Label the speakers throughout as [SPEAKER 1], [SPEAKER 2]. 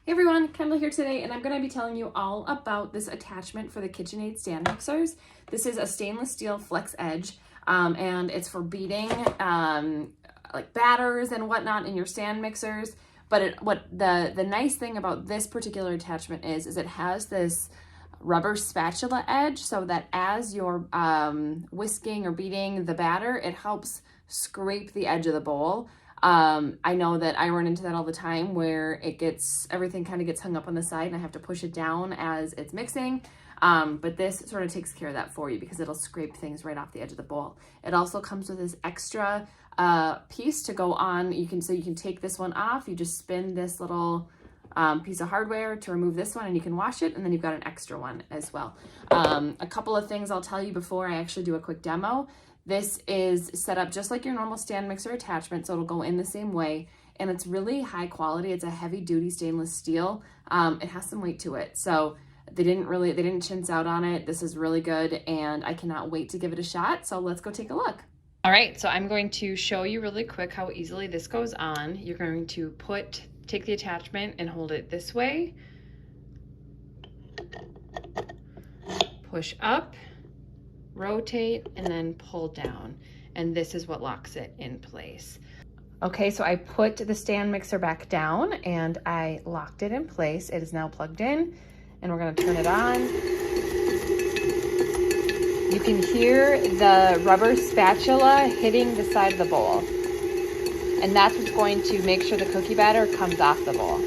[SPEAKER 1] Hey everyone, Kendall here today, and I'm going to be telling you all about this attachment for the KitchenAid stand mixers. This is a stainless steel flex edge, and it's for beating like batters and whatnot in your stand mixers. But what the nice thing about this particular attachment is it has this rubber spatula edge, so that as you're whisking or beating the batter, it helps scrape the edge of the bowl. I know that I run into that all the time where everything kind of gets hung up on the side and I have to push it down as it's mixing. But this sort of takes care of that for you because it'll scrape things right off the edge of the bowl. It also comes with this extra piece to go on. You can take this one off. You just spin this little piece of hardware to remove this one and you can wash it, and then you've got an extra one as well. A couple of things I'll tell you before I actually do a quick demo. This is set up just like your normal stand mixer attachment, so it'll go in the same way, and it's really high quality. It's a heavy duty stainless steel. It has some weight to it, so they didn't chintz out on it. This is really good, and I cannot wait to give it a shot. So let's go take a look. All right, so I'm going to show you really quick how easily this goes on. You're going to take the attachment and hold it this way, push up, rotate, and then pull down, and this is what locks it in place. Okay, so I put the stand mixer back down and I locked it in place. It is now plugged in, and we're going to turn it on. You can hear the rubber spatula hitting the side of the bowl, and that's what's going to make sure the cookie batter comes off the bowl.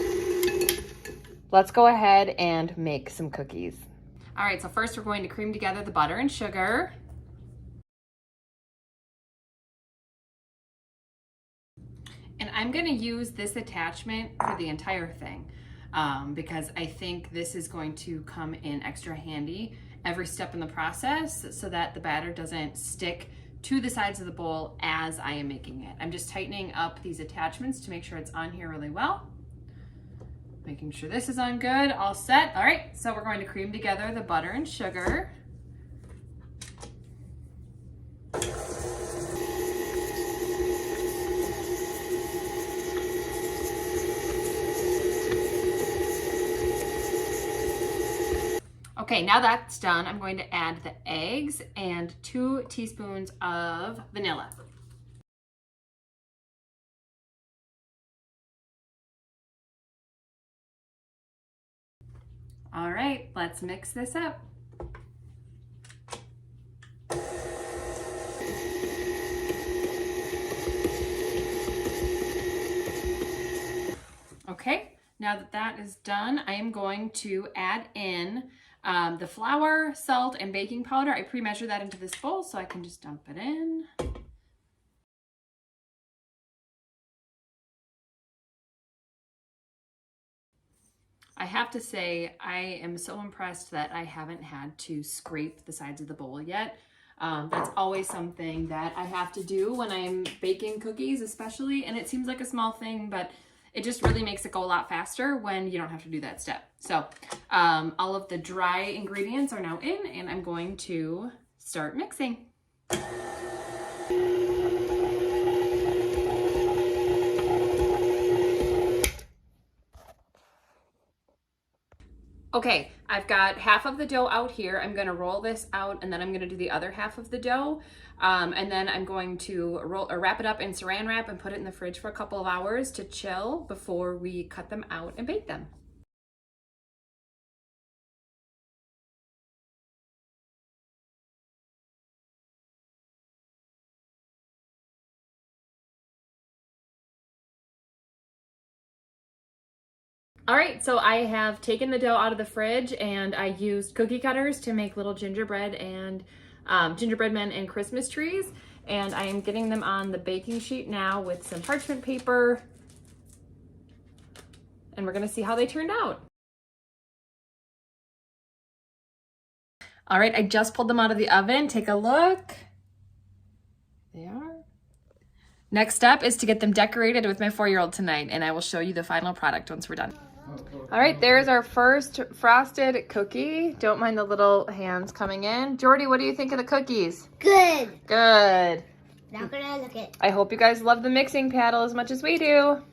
[SPEAKER 1] Let's go ahead and make some cookies. All right, so first we're going to cream together the butter and sugar. And I'm going to use this attachment for the entire thing because I think this is going to come in extra handy every step in the process so that the batter doesn't stick to the sides of the bowl as I am making it. I'm just tightening up these attachments to make sure it's on here really well. Making sure this is on good, all set. All right, so we're going to cream together the butter and sugar. Okay, now that's done, I'm going to add the eggs and 2 teaspoons of vanilla. All right, let's mix this up. Okay, now that that is done, I am going to add in the flour, salt, and baking powder. I pre-measure that into this bowl so I can just dump it in. I have to say, I am so impressed that I haven't had to scrape the sides of the bowl yet. That's always something that I have to do when I'm baking cookies especially, and it seems like a small thing, but it just really makes it go a lot faster when you don't have to do that step. So all of the dry ingredients are now in, and I'm going to start mixing. Okay, I've got half of the dough out here. I'm gonna roll this out, and then I'm gonna do the other half of the dough. And then I'm going to wrap it up in saran wrap and put it in the fridge for a couple of hours to chill before we cut them out and bake them. All right, so I have taken the dough out of the fridge and I used cookie cutters to make little gingerbread and gingerbread men and Christmas trees. And I am getting them on the baking sheet now with some parchment paper. And we're gonna see how they turned out. All right, I just pulled them out of the oven. Take a look. They are. Next step is to get them decorated with my 4-year-old tonight, and I will show you the final product once we're done. All right, there's our first frosted cookie. Don't mind the little hands coming in. Jordy, what do you think of the cookies?
[SPEAKER 2] Good.
[SPEAKER 1] Good.
[SPEAKER 2] Not gonna look it.
[SPEAKER 1] I hope you guys love the mixing paddle as much as we do.